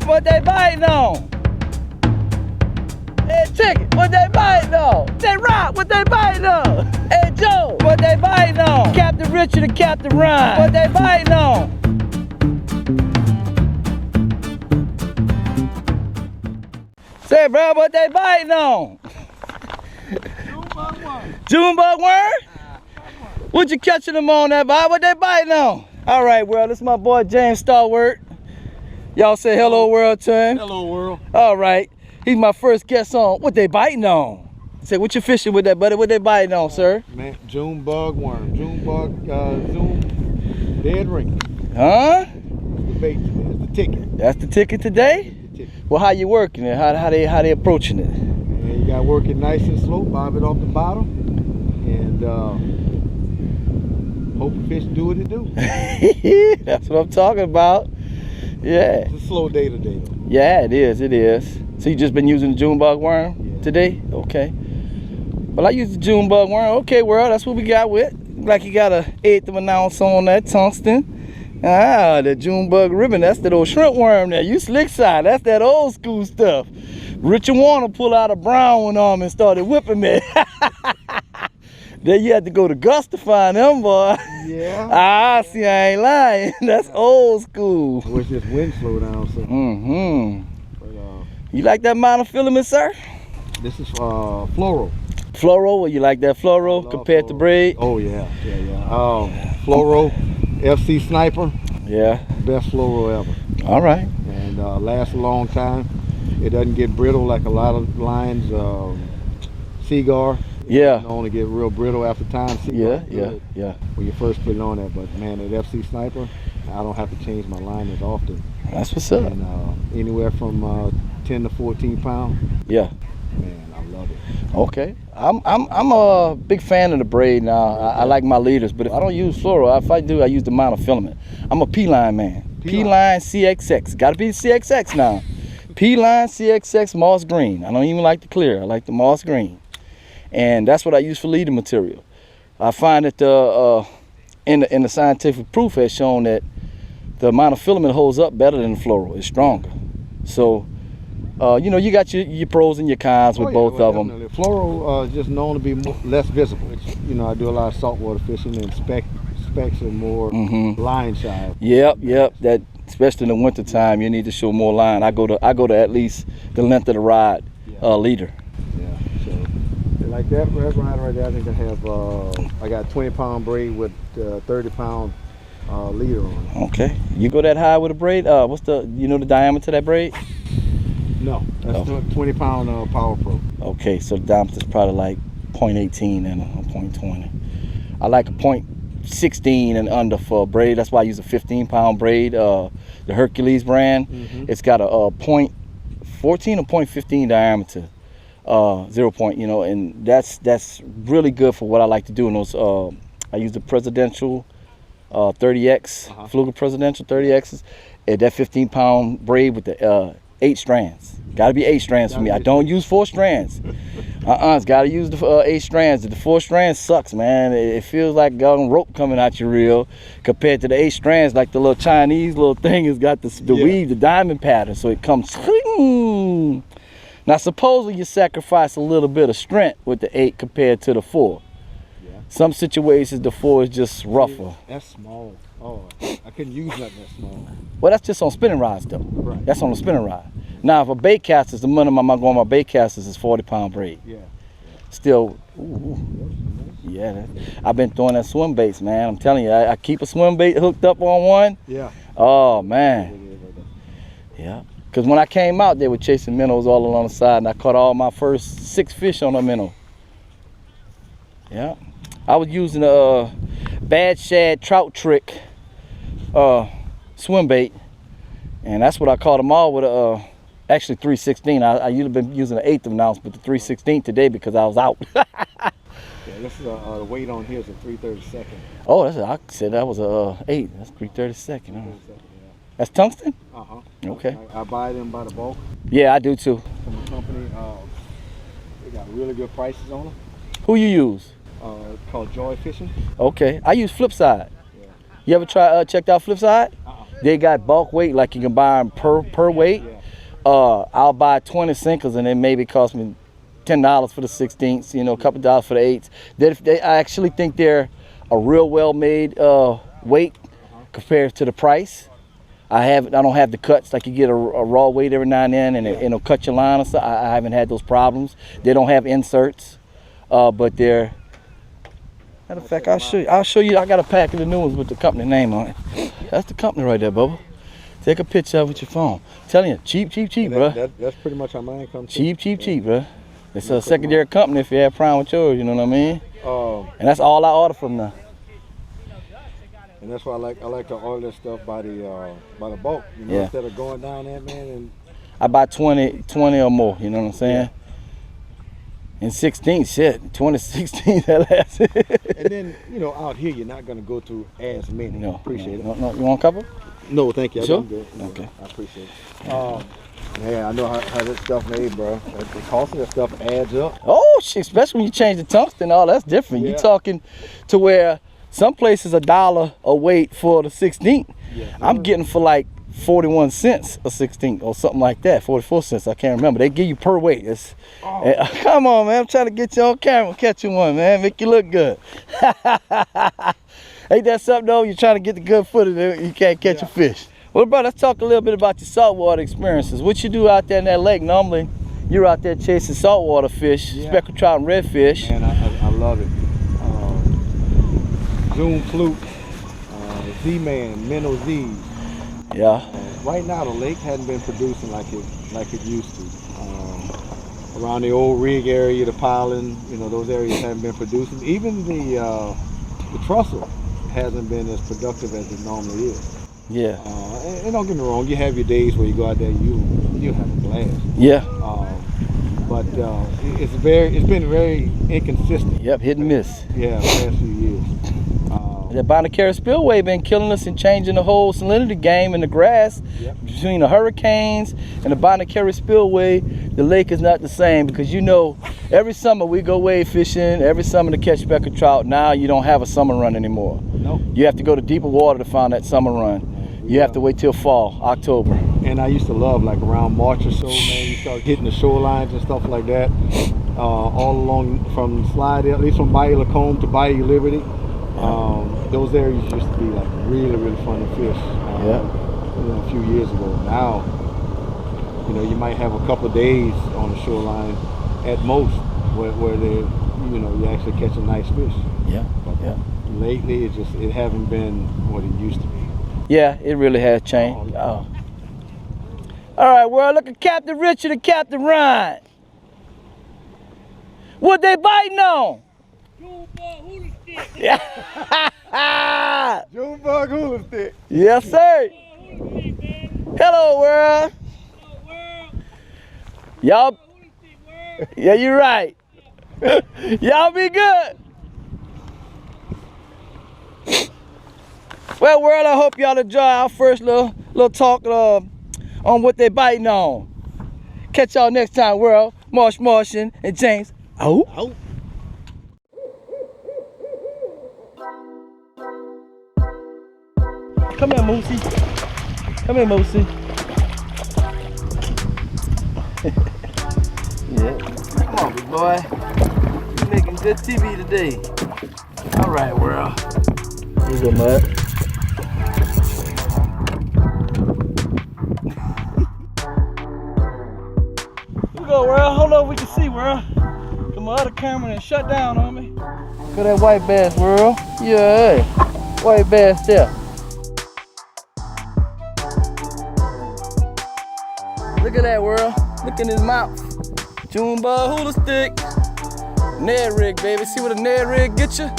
what they biting on? Hey, Chicken, what they biting on? Hey, Rock, what they biting on? Hey, Joe, what they biting on? Captain Richard and Captain Ryan, what they biting on? Say, bro, what they biting on? Junebug worm. Junebug worm? What you catching them on that, Bob? What they biting on? All right, world, this is my boy James Stalwart. Y'all say hello, world, to him. Hello, world. All right, he's my first guest on What They Biting On. Say, what you fishing with that, buddy? What they biting on, sir? Man, Junebug worm. Junebug, dead ring. Huh? The bait, man. The ticket. That's the ticket today? The ticket. Well, how you working it? How they approaching it? And you got to work it nice and slow, bob it off the bottom, and hope the fish do what it do. That's what I'm talking about. Yeah. It's a slow day today, though. Yeah, it is. It is. So you just been using the Junebug worm today? Okay. Well, I use the Junebug worm. Okay, world, that's what we got with. Like you got an 1/8 of an ounce on that tungsten. Ah, the Junebug ribbon, that's that old shrimp worm there. You slick side, that's that old school stuff. Richard Warner pulled out a brown one on me and started whipping me. Then you had to go to Gus to find them, boy. Yeah. Ah, see, I ain't lying. That's old school. I wish this wind slowed down, so. But, You like that monofilament, sir? this is fluoro. Fluoro, or you like that fluoro compared to braid? Oh, yeah. Fluoro, FC Sniper, Yeah. best fluoro ever. All right. And lasts a long time. It doesn't get brittle like a lot of lines. Seaguar. Yeah. It only get real brittle after time. Yeah, Seaguar, yeah. when you first put it on that, but man, at FC Sniper, I don't have to change my line as often. That's what's up. And anywhere from 10 to 14 pounds. Yeah. Man, I love it. Okay. I'm a big fan of the braid now. I like my leaders, but if I don't use fluoro, if I do, I use the monofilament. I'm a P-line man. P-line CXX. Got to be CXX now. P-line CXX moss green. I don't even like the clear. I like the moss green. And that's what I use for leader material. I find that in the scientific proof has shown that the monofilament holds up better than the fluoro. It's stronger. So, you got your pros and your cons with both of them. Definitely. Fluoro is just known to be less visible. I do a lot of saltwater fishing, and specs are more line shy. Yep. That especially in the winter time, you need to show more line. I go to at least the length of the rod leader. Yeah. So like that rod right there, I think I got 20-pound braid with 30-pound leader on it. Okay. You go that high with a braid? What's the the diameter of that braid? No, that's 20-pound Power Pro. Okay, so the diameter is probably like 0.18 and 0.20. I like a 0.16 and under for a braid. That's why I use a 15-pound braid, the Hercules brand. It's got a 0.14 or 0.15 diameter, 0 point, and that's really good for what I like to do in those. I use the Presidential 30X, Fluger Presidential 30Xs, and that 15-pound braid with the 8 strands. Got to be 8 strands for me. I don't use 4 strands. It's got to use the 8 strands. The 4 strands sucks, man. It feels like a rope coming out your reel compared to the 8 strands, like the little Chinese little thing has got the weave, the diamond pattern, so it comes. Now, supposedly you sacrifice a little bit of strength with the 8 compared to the 4. Yeah. Some situations the 4 is just rougher. That's small. Oh, I couldn't use nothing that small. Well, that's just on spinning rods, though. Right. That's on the spinning rod. Now, for bait casters, the minimum I'm going my bait casters is 40-pound braid. Yeah. Still, I've been throwing that swim baits, man. I'm telling you, I keep a swim bait hooked up on one. Yeah. Oh, man. Yeah. Because when I came out, they were chasing minnows all along the side, and I caught all my first 6 fish on a minnow. Yeah. I was using a bad shad trout trick swim bait, and that's what I caught them all with actually 3/16. I usually been using an 1/8 of an ounce, but the 3/16 today because I was out. Yeah, this is the weight on here is a 3/32. Oh, I said that was a 8. That's 3/32. Huh? That's tungsten? Okay. I buy them by the bulk. Yeah, I do too. From a company. They got really good prices on them. Who you use? Called Joy Fishing. Okay, I use Flipside. Yeah. You ever checked out Flipside? They got bulk weight, like you can buy them per weight. I'll buy 20 sinkers, and it maybe cost me $10 for the 16ths, you know, a couple dollars for the 8s. I actually think they're a real well-made weight compared to the price. I don't have the cuts, like you get a raw weight every now and then, and it'll cut your line or so. I haven't had those problems. They don't have inserts, but they're. Matter of fact, I'll show you. I got a pack of the new ones with the company name on it. That's the company right there, Bubba. Take a picture of it with your phone. I'm telling you, cheap, bro. That's pretty much how mine comes. Cheap, bro. It's a secondary company if you have prime with yours. You know what I mean? And that's all I order from now. And that's why I like to order stuff by the bulk. You know, instead of going down there, man. And I buy 20 or more. You know what I'm saying? And 16, shit, 2016 that last. And then, you know, out here you're not gonna go through as many. No, appreciate it. No, you want a couple? No, thank you. Sure? I'm good. Okay. I appreciate it. Yeah, I know how this stuff made, bro. The cost of that stuff adds up. Oh shit, especially when you change the tungsten, all that's different. You're talking to where some places $1 a weight for the 16th. I'm getting for like 41 cents a 16th or something like that, 44 cents, I can't remember. They give you per weight. Come on, man, I'm trying to get you on camera, catch you one, man, make you look good. Ain't that something though? You're trying to get the good footage, you can't catch a fish. Well, bro, let's talk a little bit about your saltwater experiences. What you do out there in that lake? Normally, you're out there chasing saltwater fish, speckled trout and redfish. And I love it. Zoom fluke, Z-Man, minnow Z's. Yeah. Right now, the lake hadn't been producing like it used to. Around the old rig area, the piling, you know, those areas haven't been producing. Even the trussel hasn't been as productive as it normally is. Yeah. And don't get me wrong, you have your days where you go out there, you have a blast. Yeah. But it's been very inconsistent. Yep, hit and miss. Yeah, the last few years. The Bonacera Spillway been killing us and changing the whole salinity game in the grass. Between the hurricanes and the Bonacera Spillway, the lake is not the same because, you know, every summer we go wade fishing, every summer to catch speckled trout. Now you don't have a summer run anymore. Nope. You have to go to deeper water to find that summer run. You have to wait till fall, October. And I used to love, like around March or so, man, you start hitting the shorelines and stuff like that. All along from Slide, at least from Bayou Lacombe to Bayou Liberty. Those areas used to be like really fun to fish. You know, a few years ago. Now, you know, you might have a couple of days on the shoreline at most where they, you know, you actually catch a nice fish. But lately, it haven't been what it used to be. Yeah, it really has changed. All right, well, look at Captain Richard and Captain Ryan. What they biting on? Junebug hula stick. Yeah. Junebug hula stick. Yes, sir. Hello, world. Hello, world. Y'all. Hula stick, world. Yeah, you're right. Y'all be good. Well, world, I hope y'all enjoy our first little talk on what they biting on. Catch y'all next time, world. Marsh Martian and James. Oh. Come here, Moosey. Come here, Moosey. Yeah. Come on, big boy. You're making good TV today. All right, world. Here's your mud. Here we go, world. I don't know if we can see, world. My other camera and shut down on me. Look at that white bass, world. Yeah, white bass there. Look at that, world. Look in his mouth. Junebug hula stick. Ned rig, baby. See what a Ned rig get you?